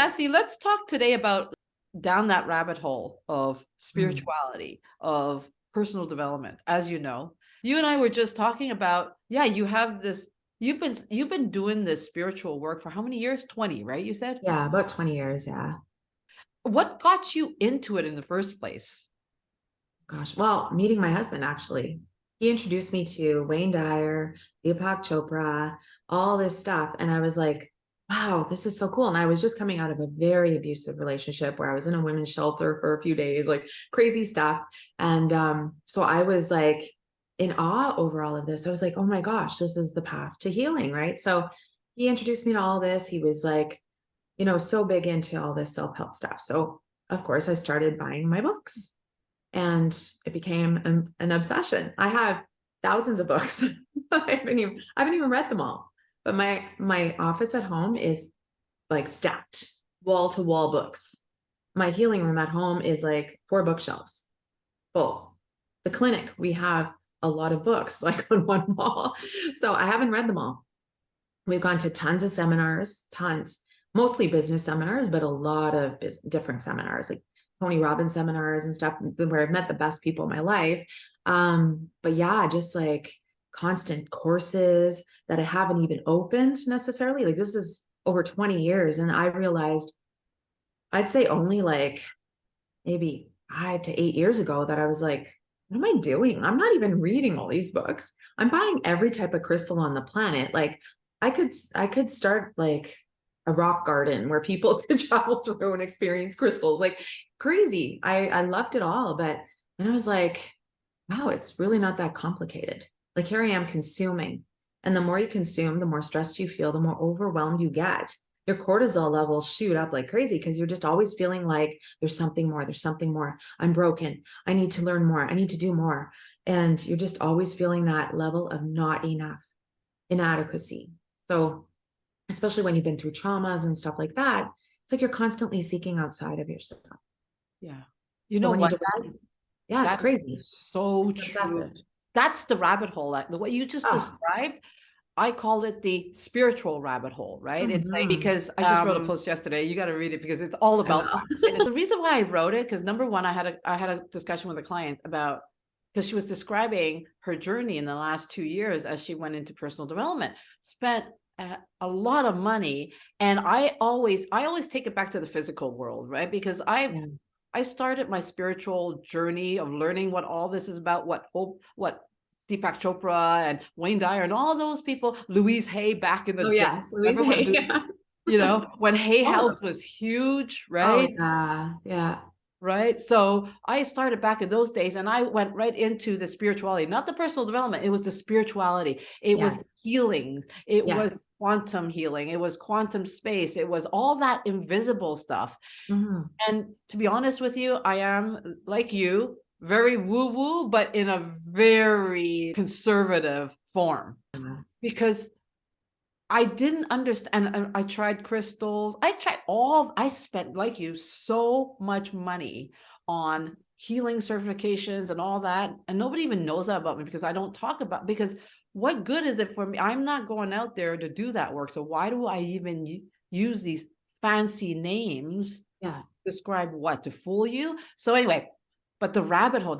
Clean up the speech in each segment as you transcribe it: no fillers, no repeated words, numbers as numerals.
Sassy, let's talk today about down that rabbit hole of Mm. spirituality, of personal development. As you know, you and I were just talking about, yeah, you have this, you've been doing this spiritual work for how many years? 20, right? You said? Yeah, about 20 years, yeah. What got you into it in the first place? Gosh, well, meeting my husband actually. He introduced me to Wayne Dyer, Deepak Chopra, all this stuff. And I was like, wow, this is so cool. And I was just coming out of a very abusive relationship where I was in a women's shelter for a few days, like crazy stuff. And so I was like in awe over all of this. I was like, oh my gosh, this is the path to healing, right? So he introduced me to all this. He was like, so big into all this self-help stuff. So of course I started buying my books and it became an obsession. I have thousands of books. I haven't even read them all. But my office at home is like stacked, wall to wall books. My healing room at home is like 4 bookshelves full. The clinic, we have a lot of books like on one wall. So I haven't read them all. We've gone to tons of seminars, tons, mostly business seminars, but a lot of different seminars, like Tony Robbins seminars and stuff, where I've met the best people in my life. But yeah, just like constant courses that I haven't even opened necessarily. Like this is over 20 years. And I realized I'd say only like maybe 5 to 8 years ago that I was like, what am I doing? I'm not even reading all these books. I'm buying every type of crystal on the planet. Like I could start like a rock garden where people could travel through and experience crystals. Like crazy. I loved it all, but then I was like, wow, it's really not that complicated. Like here I am consuming. And the more you consume, the more stressed you feel, the more overwhelmed you get. Your cortisol levels shoot up like crazy because you're just always feeling like there's something more, there's something more. I'm broken. I need to learn more. I need to do more. And you're just always feeling that level of not enough, inadequacy. So, especially when you've been through traumas and stuff like that, it's like you're constantly seeking outside of yourself. Yeah. You But know when you what? get out, yeah, it's That crazy. is so It's true. obsessive. That's the rabbit hole. Like the way you just Oh, described, I call it the spiritual rabbit hole, right? It's like mhm. because I just wrote a post yesterday. You got to read it because it's all I about will. that. And the reason why I wrote it, because number one, I had a discussion with a client about because she was describing her journey in the last 2 years as she went into personal development, spent a lot of money, and I always take it back to the physical world, right? Because Yeah. I started my spiritual journey of learning what all this is about, what Deepak Chopra and Wayne Dyer and all those people, Louise Hay back in the Oh, day. yes, Louise Remember when, Hay. when Hay All of them. House was huge, Oh, right? yeah, yeah. Right. So I started back in those days and I went right into the spirituality, not the personal development. It was the spirituality. It was Yes, healing. It was yes. quantum healing. It was quantum space. It was all that invisible stuff. Mhm. And to be honest with you, I am like you, very woo woo, but in a very conservative form Yeah. because I didn't understand. And I tried crystals. I spent like you so much money on healing certifications and all that. And nobody even knows that about me because I don't talk about, because what good is it for me? I'm not going out there to do that work. So why do I even use these fancy names Yeah. describe what? To fool you? So anyway, but the rabbit hole,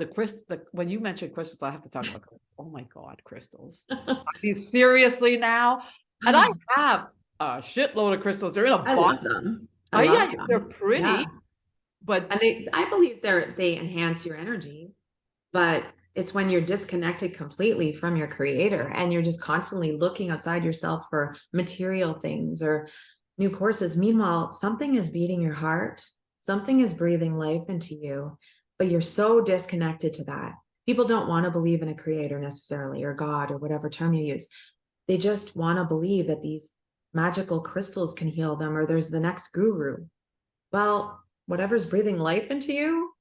when you mentioned crystals, I have to talk about crystals. Oh my God, crystals. Are you seriously now? And I have a shitload of crystals. They're in a I box. love them. I Oh yeah, love they're them. pretty, Yeah. but And I believe they enhance your energy, but it's when you're disconnected completely from your creator and you're just constantly looking outside yourself for material things or new courses. Meanwhile, something is beating your heart, something is breathing life into you, but you're so disconnected to that. People don't want to believe in a creator necessarily, or God, or whatever term you use. They just want to believe that these magical crystals can heal them, or there's the next guru. Well, whatever's breathing life into you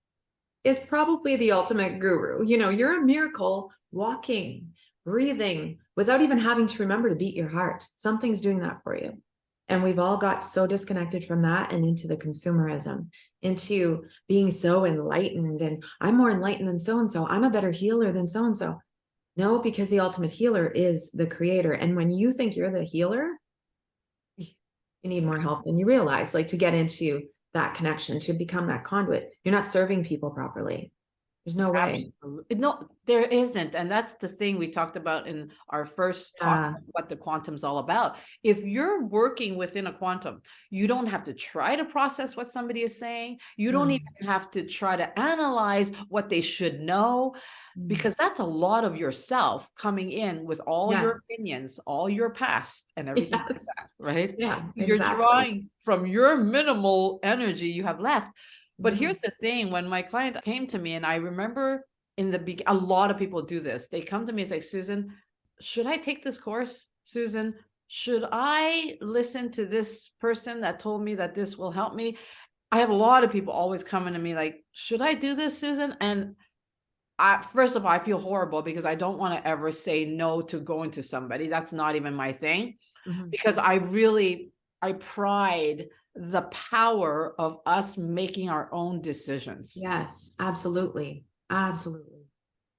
is probably the ultimate guru. You're a miracle walking, breathing without even having to remember to beat your heart. Something's doing that for you. And we've all got so disconnected from that and into the consumerism, into being so enlightened. And I'm more enlightened than so and so. I'm a better healer than so and so. No, because the ultimate healer is the creator. And when you think you're the healer, You need more help than you realize, like to get into that connection, to become that conduit. You're not serving people properly. There's no way. Absolutely. No, there isn't. And that's the thing we talked about in our first talk Yeah. about what the quantum's all about. If you're working within a quantum, you don't have to try to process what somebody is saying. You don't No. even have to try to analyze what they should know, Mm. because that's a lot of yourself coming in with all your Yes. opinions, all your past and everything like Yes. that, right? Yeah, You're exactly. drawing from your minimal energy you have left. But Yeah. here's the thing, when my client came to me, and I remember in the beginning, a lot of people do this. They come to me and say, Susan, should I take this course? Susan, should I listen to this person that told me that this will help me? I have a lot of people always coming to me like, should I do this, Susan? And first of all, I feel horrible because I don't want to ever say no to going to somebody. That's not even my thing, Mhm. because I pride the power of us making our own decisions, Yes, absolutely. Absolutely.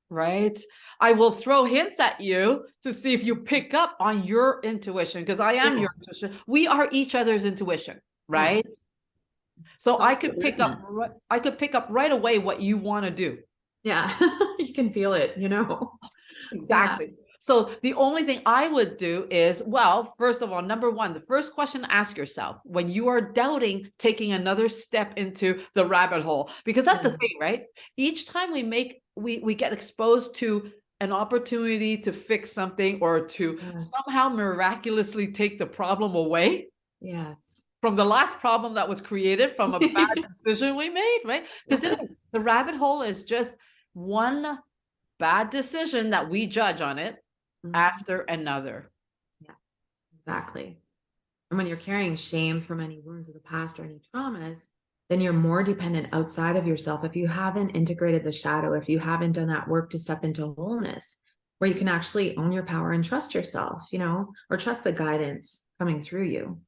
right? I will throw hints at you to see if you pick up on your intuition, because I am your Yes. intuition. We are each other's intuition, Yes. right? So So true, isn't it? I could pick up right away what you want to do. Yeah. You can feel it, you know? Yeah. Exactly. So the only thing I would do is, well, first of all, number one, the first question to ask yourself when you are doubting taking another step into the rabbit hole, because that's the Yeah. thing, right? Each time we get exposed to an opportunity to fix something or to Yes. somehow miraculously take the problem away Yes. from the last problem that was created from a bad decision we made, right? Because it is, the rabbit hole is just one bad decision that we judge on it Mhm. after another. Yeah, exactly. And when you're carrying shame from any wounds of the past or any traumas, then you're more dependent outside of yourself. If you haven't integrated the shadow, if you haven't done that work to step into wholeness, where you can actually own your power and trust yourself, or trust the guidance coming through you.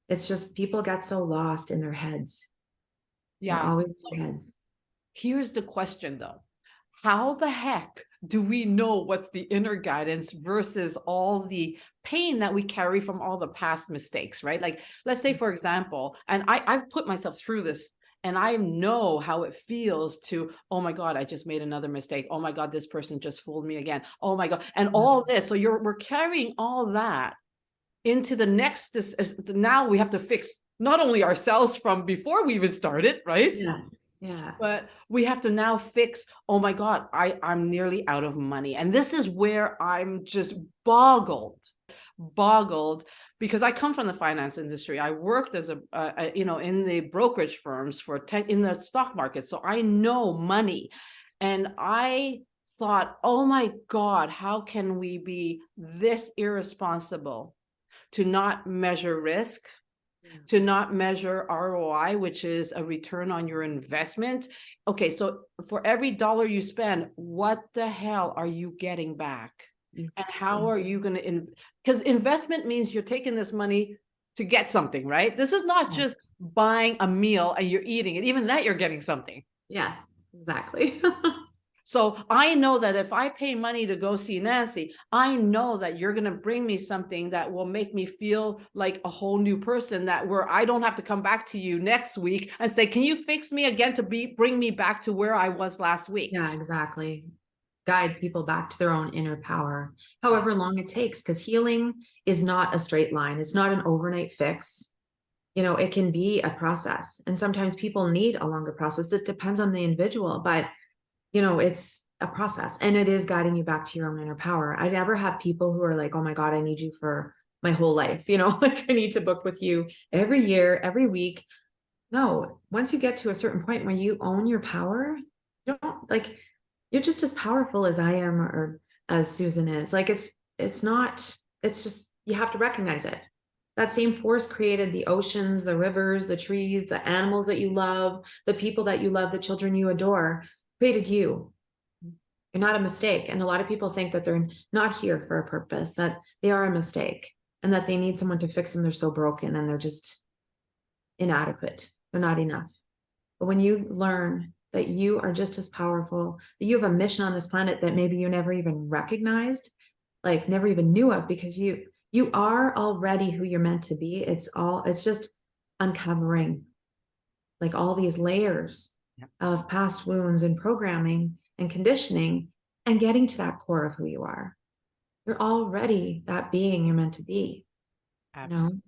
It's just people get so lost in their heads. They're Yeah. always in So their heads. here's the question though. How the heck do we know what's the inner guidance versus all the pain that we carry from all the past mistakes, right? Like, let's say, for example, and I've put myself through this, and I know how it feels to, oh my God, I just made another mistake. Oh my God, this person just fooled me again. Oh my God. And Yeah. all this. So we're carrying all that into the next, now we have to fix not only ourselves from before we even started, right? Yeah. Yeah. But we have to now fix, oh my God, I'm nearly out of money. And this is where I'm just boggled, because I come from the finance industry. I worked as in the brokerage firms for 10 in the stock market. So I know money. And I thought, oh my God, how can we be this irresponsible to not measure risk, Yeah. to not measure ROI, which is a return on your investment? Okay, so for every dollar you spend, what the hell are you getting back? And how Exactly. are you going to, because investment means you're taking this money to get something, right? This is not Yeah. just buying a meal and you're eating it. Even that, you're getting something. Yes, exactly. So I know that if I pay money to go see Nancy, I know that you're going to bring me something that will make me feel like a whole new person, that where I don't have to come back to you next week and say, can you fix me again to bring me back to where I was last week? Yeah, exactly. Guide people back to their own inner power, however long it takes, because healing is not a straight line. It's not an overnight fix. It can be a process. And sometimes people need a longer process. It depends on the individual, but it's a process and it is guiding you back to your own inner power. I never have people who are like, oh my God, I need you for my whole life. Like I need to book with you every year, every week. No, once you get to a certain point where you own your power, you don't like you're just as powerful as I am or as Susan is. Like it's not, it's just you have to recognize it. That same force created the oceans, the rivers, the trees, the animals that you love, the people that you love, the children you adore, created you. You're not a mistake. And a lot of people think that they're not here for a purpose, that they are a mistake and that they need someone to fix them. They're so broken and they're just inadequate. They're not enough. But when you learn that you are just as powerful, that you have a mission on this planet that maybe you never even recognized, like never even knew of, because You are already who you're meant to be. It's just uncovering like all these layers Yeah. of past wounds and programming and conditioning and getting to that core of who you are. You're already that being you're meant to be, you know? Absolutely.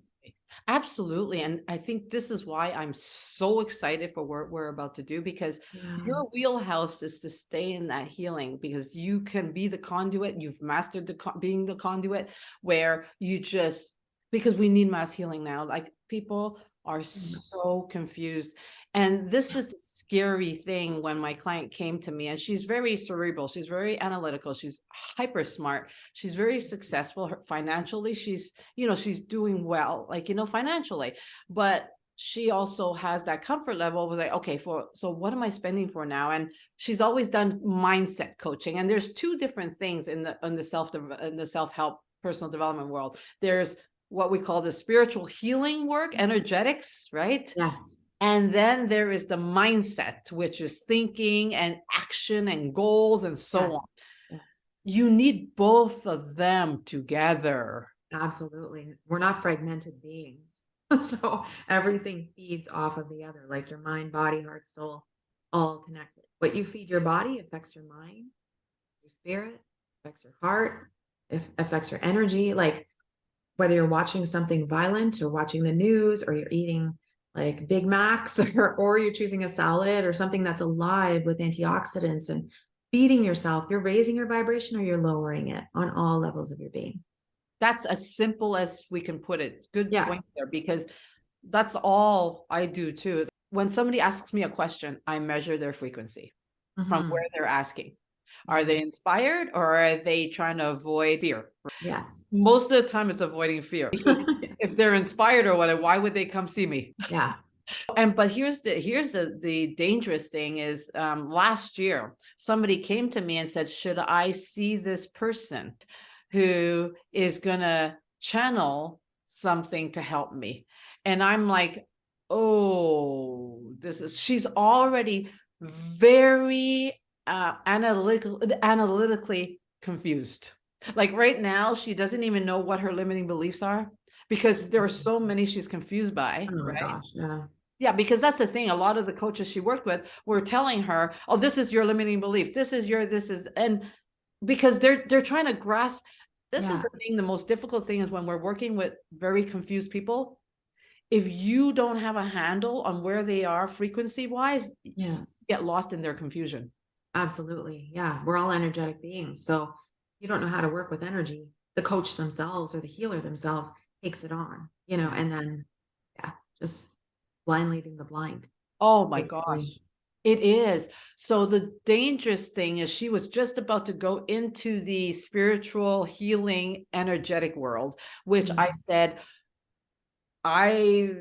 Absolutely. And I think this is why I'm so excited for what we're about to do, because Yeah. your wheelhouse is to stay in that healing, because you can be the conduit. You've mastered being the conduit, where you just, because we need mass healing now. Like, people are so confused. And this is the scary thing. When my client came to me, and she's very cerebral, she's very analytical, she's hyper smart, she's very successful financially. She's doing well, like, financially, but she also has that comfort level with, like, okay, so what am I spending for now? And she's always done mindset coaching. And there's two different things in the self-help personal development world. There's what we call the spiritual healing work, energetics, right? Yes. And then there is the mindset, which is thinking and action and goals and so on. Yes. Yes. You need both of them together. Absolutely. We're not fragmented beings. So everything feeds off of the other, like your mind, body, heart, soul, all connected. What you feed your body affects your mind, your spirit, affects your heart, it affects your energy. Like whether you're watching something violent or watching the news or you're eating like Big Macs or you're choosing a salad or something that's alive with antioxidants and feeding yourself, you're raising your vibration or you're lowering it on all levels of your being. That's as simple as we can put it. Good Yeah. point there, because that's all I do too. When somebody asks me a question, I measure their frequency from Hmm. where they're asking. Are Yeah. they inspired, or are they trying to avoid fear? Yes. Most of the time it's avoiding fear, because if they're inspired or whatever, why would they come see me? Yeah. And but here's the dangerous thing is, last year somebody came to me and said, should I see this person who is gonna channel something to help me? And I'm like, oh, she's already very analytically confused. Like, right now she doesn't even know what her limiting beliefs are, because there are so many she's confused by, Oh my right? gosh. Yeah. Yeah, because that's the thing. A lot of the coaches she worked with were telling her, "Oh, this is your limiting belief. This is," and because they're trying to grasp. This is Yeah. the thing. The most difficult thing is when we're working with very confused people. If you don't have a handle on where they are frequency wise, you Yeah. get lost in their confusion. Absolutely. Yeah. We're all energetic beings. So you don't know how to work with energy. The coach themselves or the healer themselves takes it on, Yeah. and then, yeah, just blind leading the blind, Oh my basically. gosh. It is. So the dangerous thing is, she was just about to go into the spiritual healing energetic world, which I Mm. said, I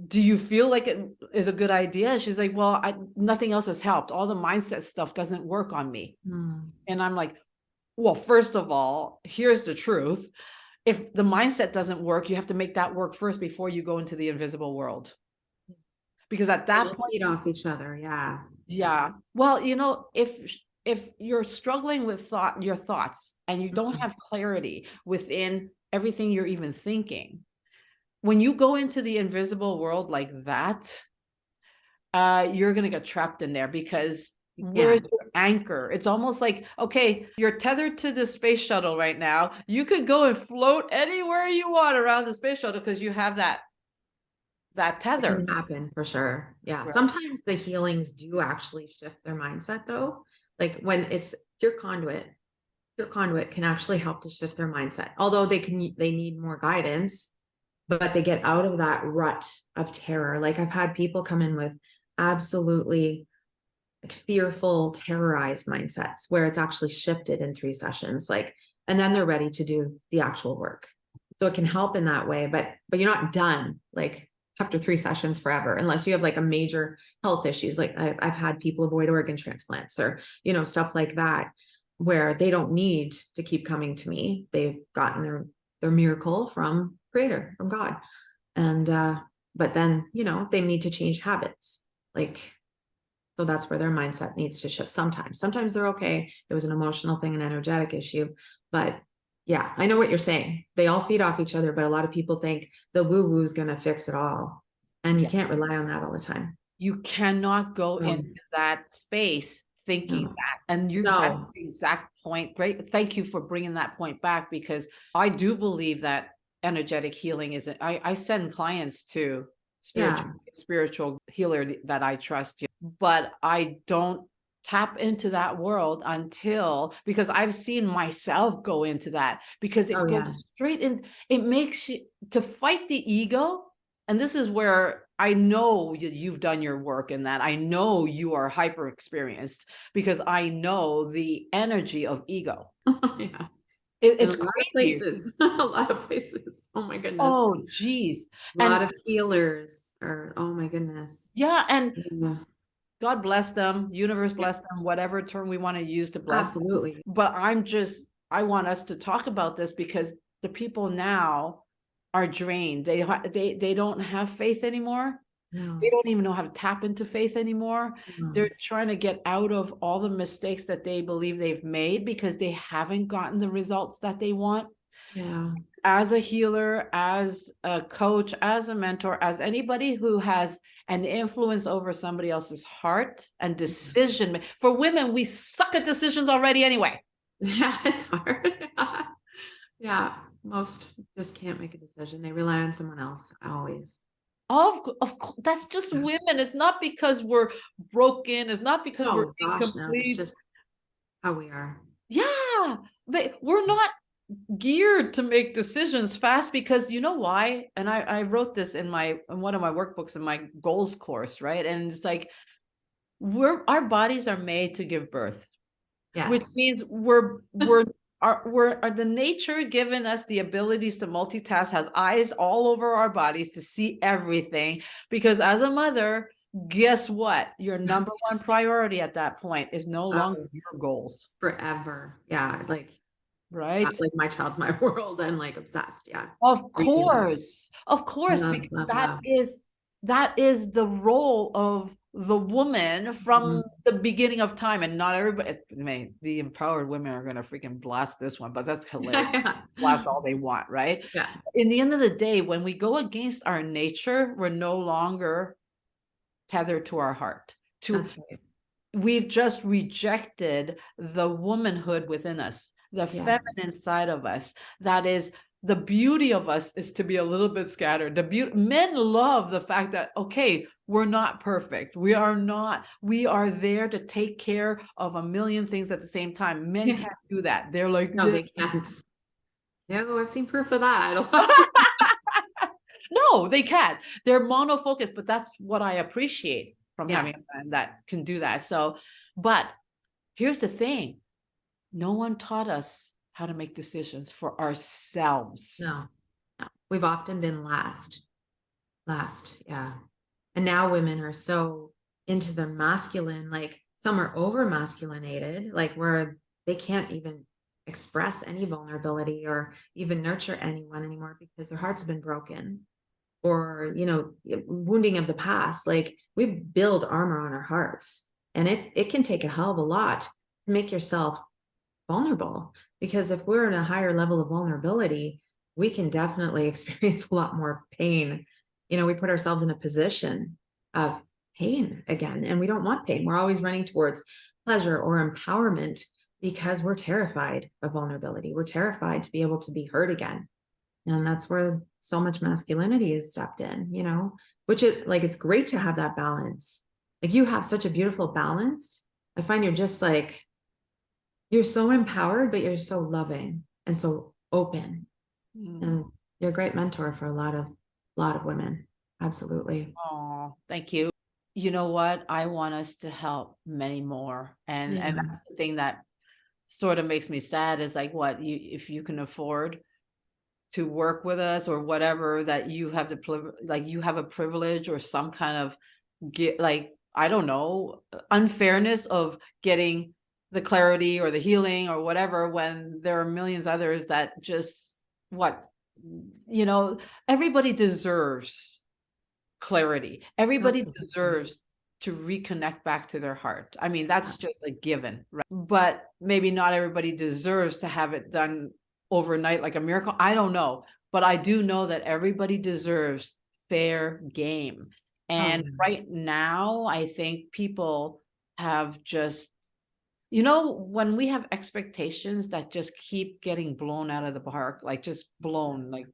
do you feel like it is a good idea? And she's like, well, nothing else has helped. All the mindset stuff doesn't work on me. Mm. And I'm like, well, first of all, here's the truth. If the mindset doesn't work, you have to make that work first before you go into the invisible world. Because at They that all point, feed off each other. Yeah. Yeah. yeah. Well, if you're struggling with your thoughts, and you don't Mhm. have clarity within everything you're even thinking, when you go into the invisible world like that, you're gonna get trapped in there, because You where's can. your anchor? It's almost like, okay, you're tethered to the space shuttle right now. You could go and float anywhere you want around the space shuttle, because you have that It can tether. happen for sure. Yeah. Right. Sometimes the healings do actually shift their mindset though. Like when it's pure conduit can actually help to shift their mindset. Although they need more guidance, but they get out of that rut of terror. Like I've had people come in with absolutely like fearful, terrorized mindsets where it's actually shifted in 3 sessions. Like, and then they're ready to do the actual work. So it can help in that way, but you're not done like after 3 sessions forever, unless you have like a major health issues. Like I've had people avoid organ transplants or, stuff like that, where they don't need to keep coming to me. They've gotten their miracle from creator, from God. And, but then, they need to change habits. Like, so that's where their mindset needs to shift sometimes. Sometimes they're okay. It was an emotional thing, an energetic issue, but Yeah, I know what you're saying. They all feed off each other, but a lot of people think the woo-woo is going to fix it all. And you Yeah. can't rely on that all the time. You cannot go No, into that space thinking no, that. And that's no. the exact point. Great. Thank you for bringing that point back, because I do believe that energetic healing is, I send clients to Yeah. spiritual healer that I trust, but I don't tap into that world until, because I've seen myself go into that, because Oh, it yeah. goes straight in. It makes you to fight the ego. And this is where I know you've done your work in that. I know you are hyper experienced, because I know the energy of ego. Yeah. In a It's lot of crazy. places, a lot of places. Oh my goodness. Oh, geez. A And lot of healers are, oh my goodness. yeah, and Yeah. God bless them, universe bless Yes, them, whatever term we want to use to bless them. absolutely. But I want us to talk about this, because the people now are drained. They don't have faith anymore. They No, don't even know how to tap into faith anymore. They're no. trying to get out of all the mistakes that they believe they've made, because they haven't gotten the results that they want. Yeah. As a healer, as a coach, as a mentor, as anybody who has an influence over somebody else's heart and decision. For women, we suck at decisions already anyway. Yeah, it's hard. Yeah, most just can't make a decision. They rely on someone else always. Of course, that's just Yeah. women. It's not because we're broken. It's not because we're Oh gosh, no, that's incomplete. just how we are. Yeah, but we're not geared to make decisions fast, because you know why? And I wrote this in one of my workbooks in my goals course, right? And it's like, our bodies are made to give birth, which Yes. means are the nature given us the abilities to multitask, has eyes all over our bodies to see everything. Because as a mother, guess what? Your number one priority at that point is no longer Oh, your goals, forever. Yeah, right? like my child's my world. I'm like obsessed. Yeah. Crazy love. Of course, Love, because love, love. that is the role of the woman from Mhm. the beginning of time. And not everybody, I mean, the empowered women are gonna freaking blast this one, but that's hilarious. Yeah. Blast all they want, right? Yeah, In the end of the day, when we go against our nature, we're no longer tethered to our heart. To that's right. We've just rejected the womanhood within us, the Yes. feminine side of us. That is, the beauty of us is to be a little bit scattered. Men love the fact that, okay, we're not perfect. We are not, we are there to take care of a million things at the same time. Men Yeah. can't do that. They're like No, this. they can't. No, I've seen proof of that. A lot. No, they can't. They're monofocused, but that's what I appreciate from having Yes. a man that can do that. So, but here's the thing. No one taught us how to make decisions for ourselves. No, no. We've often been last. Yeah. And now women are so into the masculine, like some are over masculinated, like where they can't even express any vulnerability or even nurture anyone anymore because their hearts have been broken or, wounding of the past. Like we build armor on our hearts and it can take a hell of a lot to make yourself vulnerable because if we're in a higher level of vulnerability, we can definitely experience a lot more pain. We put ourselves in a position of pain again, and we don't want pain. We're always running towards pleasure or empowerment because we're terrified of vulnerability. We're terrified to be able to be hurt again. And that's where so much masculinity is stepped in, which is like, it's great to have that balance. Like you have such a beautiful balance. I find you're so empowered, but you're so loving and so open. And you're a great mentor for a lot of women. Absolutely. Oh, thank you. You know what? I want us to help many more. And Yeah. that's the thing that sort of makes me sad, is like, what you, if you can afford to work with us or whatever, that you have like you have a privilege or some kind of get, like, I don't know, unfairness of getting the clarity or the healing or whatever, when there are millions others that just, what, you know, everybody deserves clarity. Everybody Absolutely. deserves to reconnect back to their heart. I mean, that's just a given, right? But maybe not everybody deserves to have it done overnight like a miracle. I don't know, but I do know that everybody deserves fair game. Oh And yeah. right now, I think people have just, you know, when we have expectations that just keep getting blown out of the park, like just blown, like,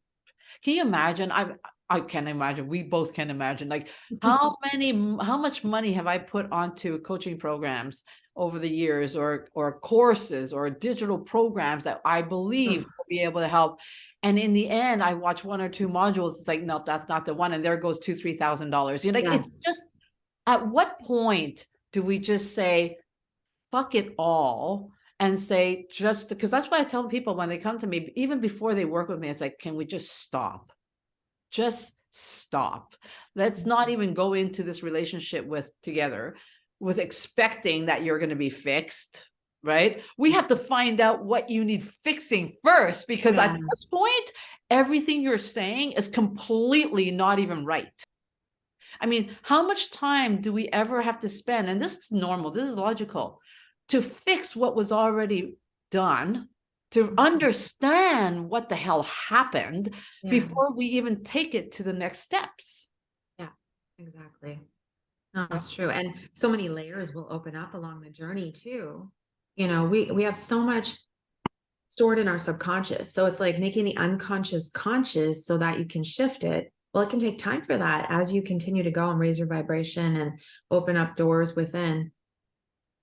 can you imagine? I can imagine. We both can imagine. Like how much money have I put onto coaching programs over the years, or courses or digital programs that I believe Oh, will be able to help. And in the end, I watch one or two modules. It's like, nope, that's not the one. And there goes $2,000, $3,000. You know, like it's yes. just, at what point do we just say, fuck it all, and say, just because that's why I tell people when they come to me, even before they work with me, it's like, can we just stop? Just stop. Let's not even go into this relationship with together with expecting that you're going to be fixed, right? We have to find out what you need fixing first, because at Yeah. this point, everything you're saying is completely not even right. I mean, how much time do we ever have to spend? And this is normal, this is logical, to fix what was already done, to understand what the hell happened Yeah. before we even take it to the next steps. Yeah. Exactly. No, that's true. And so many layers will open up along the journey too. You know, we have so much stored in our subconscious. So it's like making the unconscious conscious so that you can shift it. Well, it can take time for that as you continue to go and raise your vibration and open up doors within.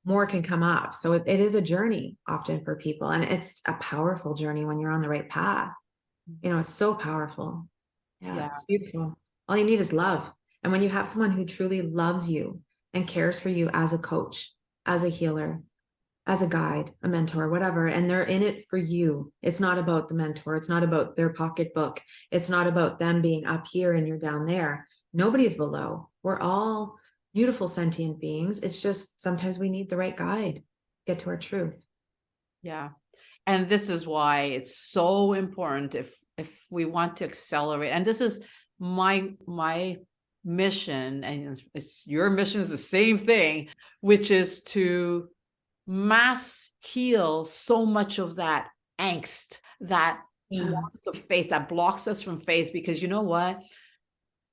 More can come up. So it is a journey often for people. And it's a powerful journey when you're on the right path. You know, it's so powerful. Yeah, Yeah. it's beautiful. All you need is love. And when you have someone who truly loves you and cares for you as a coach, as a healer, as a guide, a mentor, whatever, and they're in it for you. It's not about the mentor. It's not about their pocketbook. It's not about them being up here and you're down there. Nobody's below. We're all beautiful sentient beings. It's just sometimes we need the right guide, get to our truth. Yeah. And this is why it's so important, if we want to accelerate. And this is my mission, and it's your mission is the same thing, which is to mass heal so much of that angst, that Yeah. loss of faith, that blocks us from faith. Because you know what?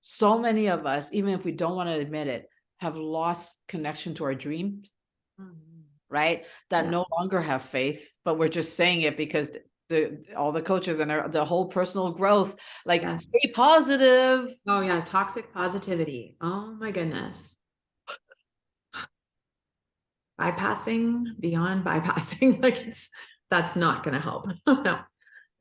So many of us, even if we don't want to admit it, have lost connection to our dreams, Mhm. right? That Yeah. no longer have faith, but we're just saying it because the all the coaches and the whole personal growth, like, Yes. stay positive. Oh, yeah. Toxic positivity. Oh, my goodness. Bypassing beyond bypassing. Like that's not going to help. No,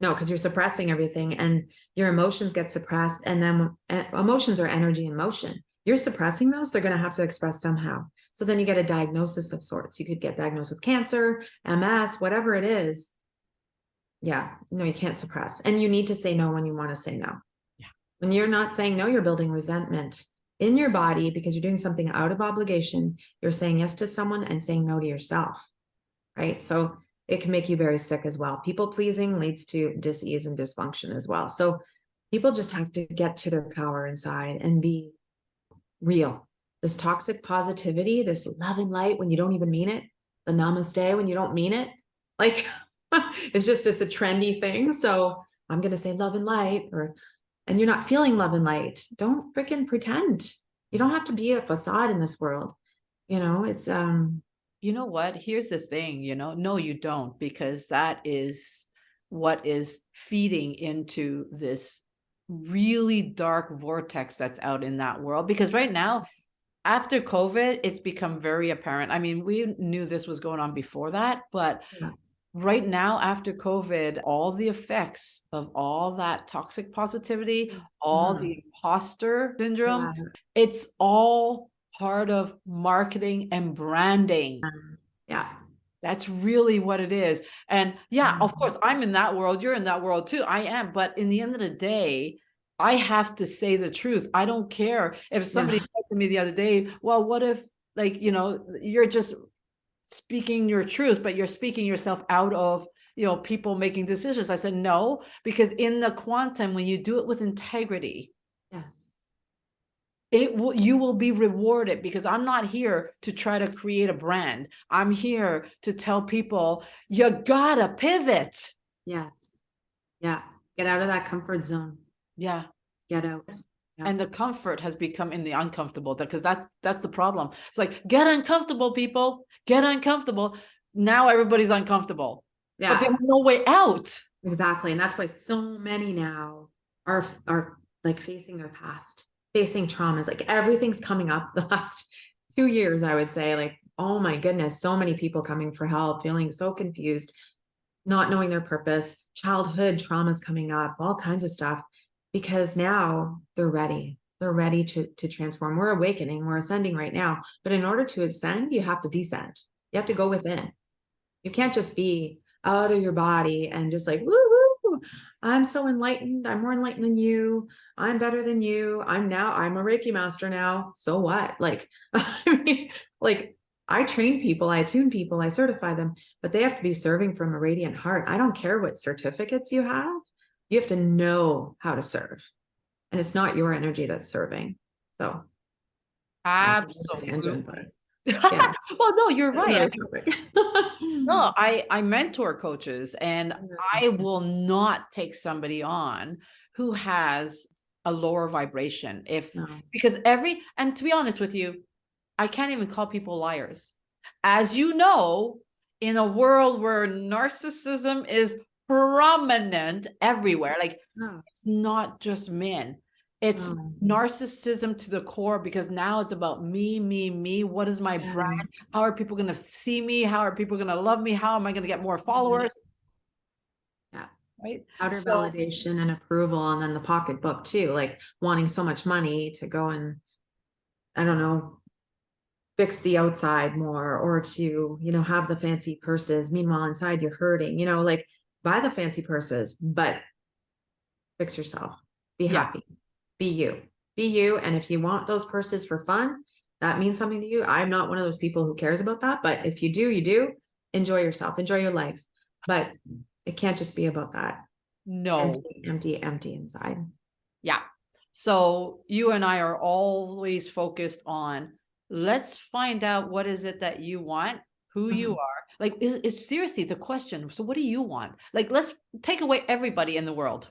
no, because you're suppressing everything and your emotions get suppressed. And then emotions are energy in motion. You're suppressing those, they're going to have to express somehow. So then you get a diagnosis of sorts. You could get diagnosed with cancer, MS, whatever it is. Yeah, no, you can't suppress. And you need to say no when you want to say no. Yeah. When you're not saying no, you're building resentment in your body because you're doing something out of obligation. You're saying yes to someone and saying no to yourself, right? So it can make you very sick as well. People pleasing leads to disease and dysfunction as well. So people just have to get to their power inside and be real. This toxic positivity, this love and light when you don't even mean it, the namaste when you don't mean it. Like it's a trendy thing. So I'm going to say love and light, or, and you're not feeling love and light. Don't freaking pretend. You don't have to be a facade in this world. You know, You know what? Here's the thing, no, you don't, because that is what is feeding into this really dark vortex that's out in that world. Because right now, after COVID, it's become very apparent. I mean, we knew this was going on before that, but yeah, right now, after COVID, all the effects of all that toxic positivity, all uh-huh, the imposter syndrome, yeah, it's all part of marketing and branding. yeah. That's really what it is. And yeah, of Mhm. course, I'm in that world. You're in that world too. I am. But in the end of the day, I have to say the truth. I don't care if somebody Yeah. said to me the other day, well, what if, like, you're just speaking your truth, but you're speaking yourself out of, people making decisions. I said, no, because in the quantum, when you do it with integrity, Yes. you will be rewarded, because I'm not here to try to create a brand. I'm here to tell people, you gotta pivot. Yes. Yeah. Get out of that comfort zone. Yeah. Get out. Yeah. And the comfort has become in the uncomfortable, because that's the problem. It's like, get uncomfortable, people, get uncomfortable. Now everybody's uncomfortable, but Yeah. there's no way out. Exactly. And that's why so many now are like facing their past, facing traumas. Like everything's coming up the last 2 years, I would say. Like, oh my goodness, so many people coming for help, feeling so confused, not knowing their purpose, childhood traumas coming up, all kinds of stuff. Because now they're ready. They're ready to transform. We're awakening, we're ascending right now. But in order to ascend, you have to descend. You have to go within. You can't just be out of your body and just like, woo, woo, I'm so enlightened. I'm more enlightened than you. I'm better than you. I'm a Reiki master now. So what? Like, I mean, like I train people, I attune people, I certify them, but they have to be serving from a radiant heart. I don't care what certificates you have. You have to know how to serve. And it's not your energy that's serving. So yeah, tangent, but Absolutely. yeah, Well, no, you're that's right. another topic. No, I mentor coaches, and I will not take somebody on who has a lower vibration, No. because and to be honest with you, I can't even call people liars. As you know, in a world where narcissism is prominent everywhere, like, No. it's not just men. It's No. narcissism to the core, because now it's about me, me, me. What is my brand? Yeah. How are people going to see me? How are people going to love me? How am I going to get more Mhm. followers? Yeah. Right. Outer So, validation and approval, and then the pocketbook too, like wanting so much money to go and, I don't know, fix the outside more, or to, have the fancy purses. Meanwhile, inside you're hurting, like buy the fancy purses, but fix yourself. Be yeah, happy. Be you. Be you. And if you want those purses for fun, that means something to you. I'm not one of those people who cares about that. But if you do, you do. Enjoy yourself. Enjoy your life. But it can't just be about that. no. Empty, empty, empty inside. Yeah. So you and I are always focused on, let's find out what is it that you want, who you Mhm. are. Like, it's seriously the question. So what do you want? Like, let's take away everybody in the world.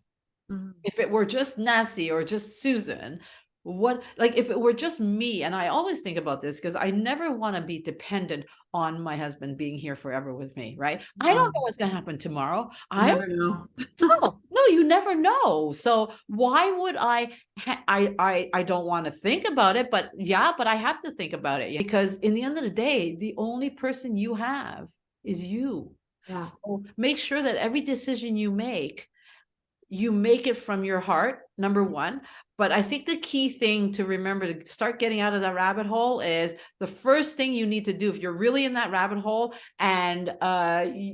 Mhm. If it were just Nancy or just Susan, what, like, if it were just me, and I always think about this because I never want to be dependent on my husband being here forever with me, right? I don't No, know what's going to happen tomorrow. you I never know. no, you never know. So why would I don't want to think about it, but yeah, but I have to think about it, because in the end of the day, the only person you have is you. Yeah. So make sure that every decision you make it from your heart, number one. But I think the key thing to remember to start getting out of that rabbit hole is the first thing you need to do if you're really in that rabbit hole, and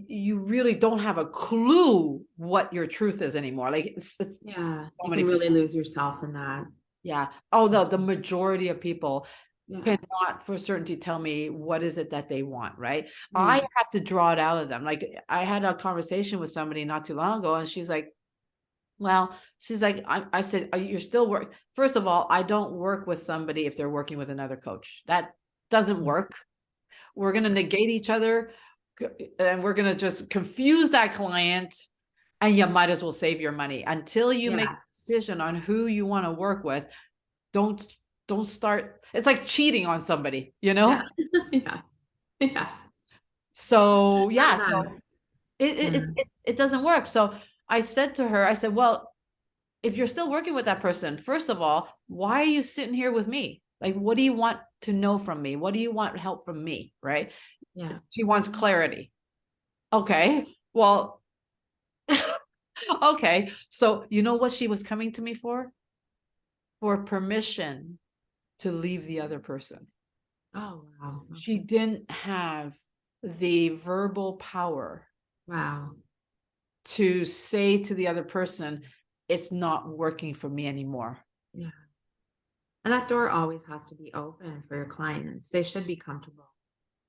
you really don't have a clue what your truth is anymore. Like, it's Yeah. so You many can really people. lose yourself in that. Yeah. Oh, the majority of people Yeah. cannot for certainty tell me what is it that they want, right? I Yeah. have to draw it out of them. Like, I had a conversation with somebody not too long ago, and she's like, well, she's like, I said, you're still work. First of all, I don't work with somebody if they're working with another coach. That doesn't work. We're going to negate each other, and we're going to just confuse that client. And you might as well save your money until you make Yeah. a decision on who you want to work with. Don't don't start. It's like cheating on somebody, you Yeah. know? Yeah. Yeah. So yeah, Uh-huh. so it it, Yeah. it it doesn't work. So I said to her, I said, well, if you're still working with that person, first of all, why are you sitting here with me? Like, what do you want to know from me? What do you want help from me? Right? Yeah. She wants clarity. Okay. Well, okay. So, you know what she was coming to me for? For permission to leave the other person. Oh, wow. She didn't have the verbal power Wow. to say to the other person, it's not working for me anymore. Yeah. And that door always has to be open for your clients. They should be comfortable,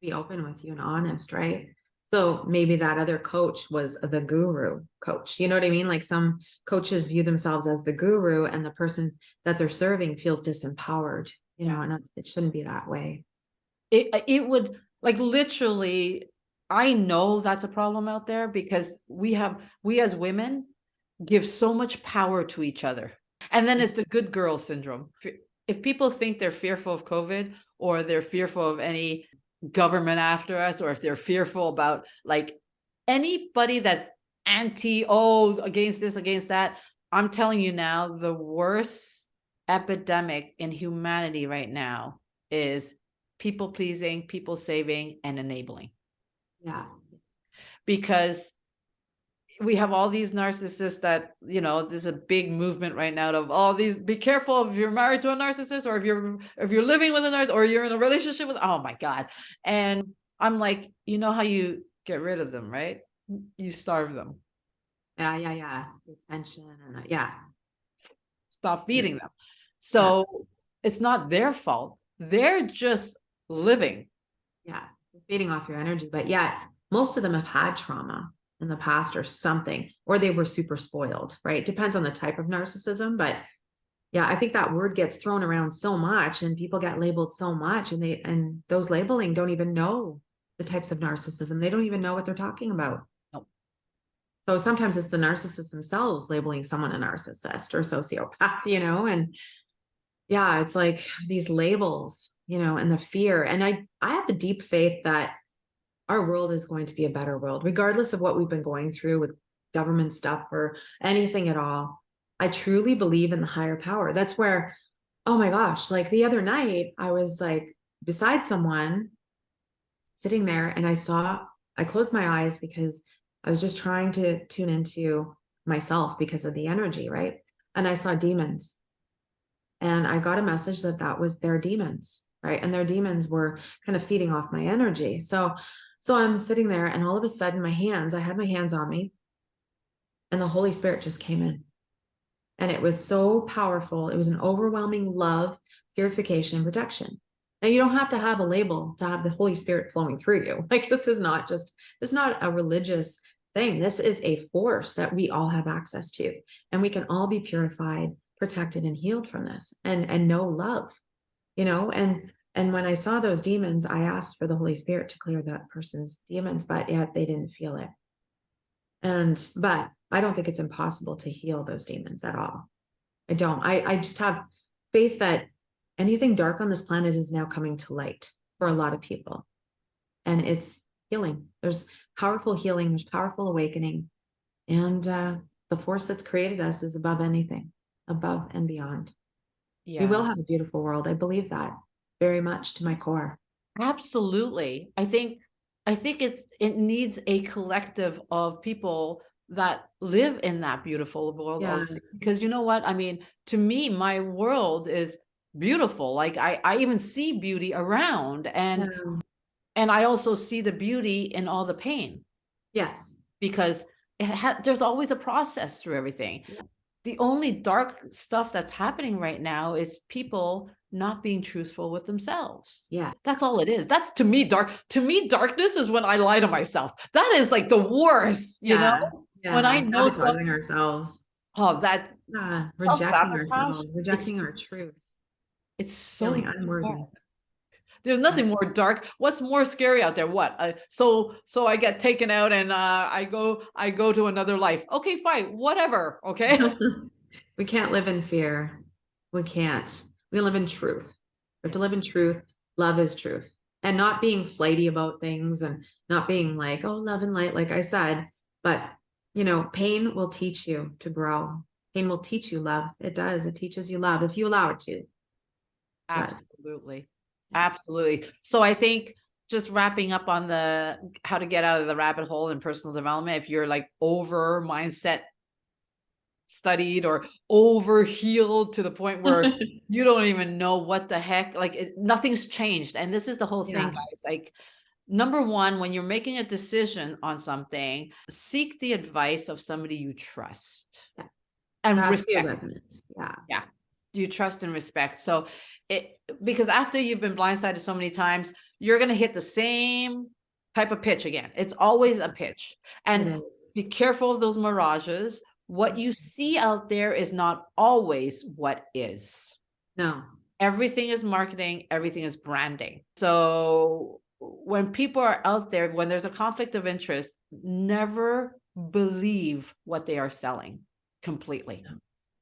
be open with you and honest, right? So maybe that other coach was the guru coach. You know what I mean? Like some coaches view themselves as the guru, and the person that they're serving feels disempowered, Yeah. and it shouldn't be that way. It would, like, literally, I know that's a problem out there, because we as women, give so much power to each other. And then it's the good girl syndrome. If people think they're fearful of COVID, or they're fearful of any government after us, or if they're fearful about like anybody that's anti, oh, against this, against that, I'm telling you now, the worst epidemic in humanity right now is people pleasing, people saving, and enabling. Yeah. Because we have all these narcissists that, there's a big movement right now of all these, be careful if you're married to a narcissist, or if you're living with a narcissist, or you're in a relationship with, oh my God. And I'm like, you know how you get rid of them, right? You starve them. Yeah. Yeah. Yeah. Attention and yeah. Stop Yeah. feeding them. Yeah. So it's not their fault. They're just living. Yeah. Feeding off your energy. But yeah, most of them have had trauma in the past or something, or they were super spoiled, right? Depends on the type of narcissism. But yeah, I think that word gets thrown around so much and people get labeled so much, and those labeling don't even know the types of narcissism. They don't even know what they're talking about. Nope. So sometimes it's the narcissists themselves labeling someone a narcissist or sociopath, and yeah, it's like these labels, and the fear. And I have a deep faith that our world is going to be a better world, regardless of what we've been going through with government stuff or anything at all. I truly believe in the higher power. That's where, oh my gosh, like the other night, I was like beside someone sitting there and I closed my eyes because I was just trying to tune into myself because of the energy, right? And I saw demons. And I got a message that was their demons, right? And their demons were kind of feeding off my energy. So I'm sitting there and all of a sudden I had my hands on me and the Holy Spirit just came in. And it was so powerful. It was an overwhelming love, purification, and protection. Now you don't have to have a label to have the Holy Spirit flowing through you. Like this is not a religious thing. This is a force that we all have access to. And we can all be purified, protected, and healed from this and know love, and when I saw those demons, I asked for the Holy Spirit to clear that person's demons, but yet they didn't feel it. But I don't think it's impossible to heal those demons at all. I don't. I just have faith that anything dark on this planet is now coming to light for a lot of people. And it's healing. There's powerful healing, there's powerful awakening. And the force that's created us is above anything, above and beyond. We will have a beautiful world. I believe that very much to my core. Absolutely. I think it needs a collective of people that live in that beautiful world Yeah. already. Because you know what? I mean, to me, my world is beautiful. Like I even see beauty around, and Yeah. I also see the beauty in all the pain, Yes. because there's always a process through everything. Yeah. The only dark stuff that's happening right now is people not being truthful with themselves. Yeah. That's all it is. That's, to me, dark. To me, darkness is when I lie to myself. That is like the worst, Yeah. when I Yeah. know something. Sabotaging ourselves. Oh, that's Yeah. Rejecting self-sabotage. ourselves, rejecting our truth, It's so feeling unworthy. dark. There's nothing more dark. What's more scary out there? What? So I get taken out, and I go to another life. Okay, fine, whatever. Okay. We can't live in fear. We can't. We live in truth. We have to live in truth. Love is truth. And not being flighty about things and not being like, oh, love and light, like I said. But, pain will teach you to grow. Pain will teach you love. It does. It teaches you love if you allow it to. It does. Absolutely. Yeah. Absolutely. So I think, just wrapping up on the how to get out of the rabbit hole in personal development, if you're like over mindset studied or over healed to the point where you don't even know what the heck, like nothing's changed. And this is the whole thing, Yeah. guys. Like, number one, when you're making a decision on something, seek the advice of somebody you trust Yeah. and There has to be a respect. resonance. Yeah. Yeah. You trust and respect. So because after you've been blindsided so many times, you're going to hit the same type of pitch again. It's always a pitch. It And is. be careful of those mirages. What you see out there is not always what is. No. Everything is marketing, everything is branding. So when people are out there, when there's a conflict of interest, never believe what they are selling. completely.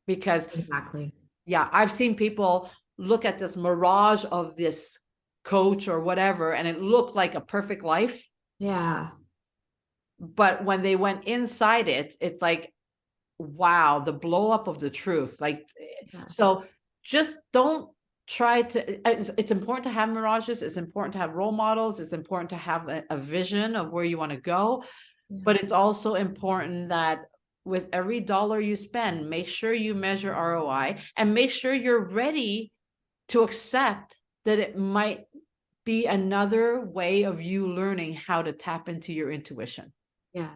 Because Exactly. yeah, I've seen people look at this mirage of this coach or whatever, and it looked like a perfect life. Yeah. But when they went inside it, it's like, wow, the blow up of the truth. Like, Yes. so just don't try to, it's important to have mirages. It's important to have role models. It's important to have a vision of where you want to go. Yeah. But it's also important that with every dollar you spend, make sure you measure ROI and make sure you're ready to accept that it might be another way of you learning how to tap into your intuition. Yes,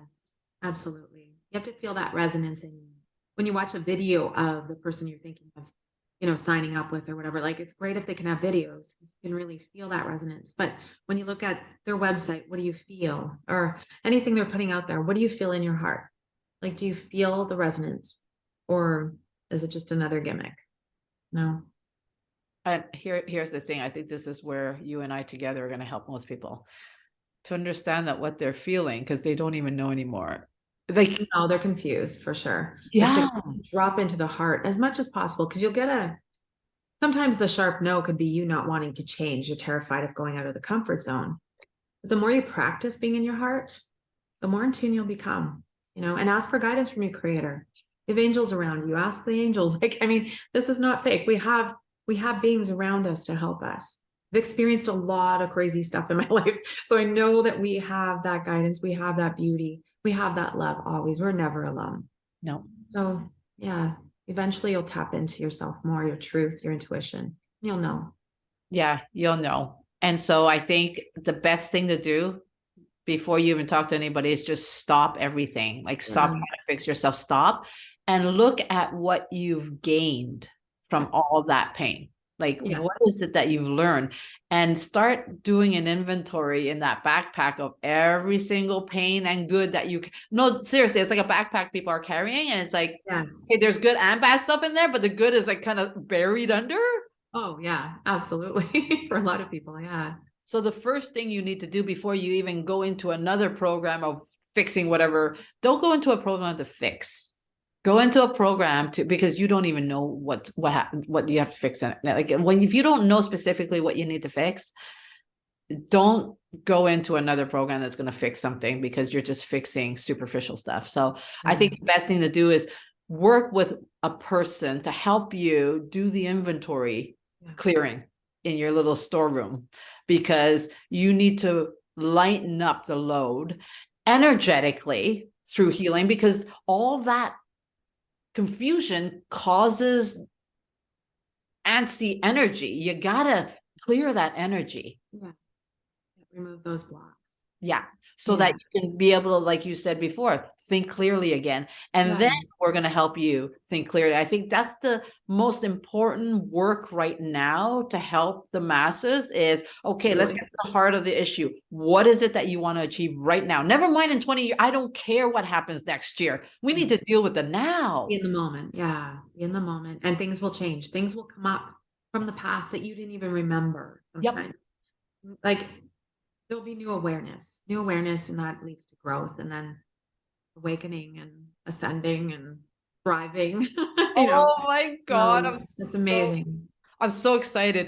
absolutely. You have to feel that resonance in you. When you watch a video of the person you're thinking of, signing up with or whatever, like it's great if they can have videos because you can really feel that resonance. But when you look at their website, what do you feel? Or anything they're putting out there, what do you feel in your heart? Like, do you feel the resonance? Or is it just another gimmick? No. And here's the thing. I think this is where you and I together are going to help most people to understand that what they're feeling, because they don't even know anymore. Like, No, they're confused for sure. It's yeah, to drop into the heart as much as possible because you'll get sometimes the sharp no could be you not wanting to change. You're terrified of going out of the comfort zone. But the more you practice being in your heart, the more in tune you'll become, and ask for guidance from your creator. If angels around you, ask the angels. Like, I mean, this is not fake. We have beings around us to help us. I've experienced a lot of crazy stuff in my life. So I know that we have that guidance, we have that beauty, we have that love always. We're never alone. no, So yeah, eventually you'll tap into yourself more, your truth, your intuition. You'll know. yeah, you'll know. And so I think the best thing to do before you even talk to anybody is just stop everything. Like, stop Yeah. trying to fix yourself. Stop and look at what you've gained from Yes. all that pain. Like, what Yes. is it that you've learned? And start doing an inventory in that backpack of every single pain and good that you no, seriously, it's like a backpack people are carrying, and it's like, Yes. okay, there's good and bad stuff in there, but the good is like kind of buried under. Oh yeah, absolutely. For a lot of people, yeah. So the first thing you need to do before you even go into another program of fixing whatever, don't go into a program to fix. Go into a program to, because you don't even know what you have to fix in it. Like, if you don't know specifically what you need to fix, don't go into another program that's going to fix something because you're just fixing superficial stuff. So I Yeah. think the best thing to do is work with a person to help you do the inventory Yeah. clearing in your little storeroom, because you need to lighten up the load energetically through healing, because all that confusion causes antsy energy. You gotta clear that energy. Yeah. Remove those blocks. Yeah. So Yeah. that you can be able to, like you said before, think clearly again. And Yeah. then we're going to help you think clearly. I think that's the most important work right now to help the masses is, okay, let's Absolutely. get to the heart of the issue. What is it that you want to achieve right now? Never mind in 20 years. I don't care what happens next year. We need to deal with the now. Be in the moment. Yeah. Be in the moment. And things will change. Things will come up from the past that you didn't even remember Yep. sometimes. Like there'll be new awareness, and that leads to growth and then awakening and ascending and thriving. you know. Oh my God. That's amazing. I'm so excited.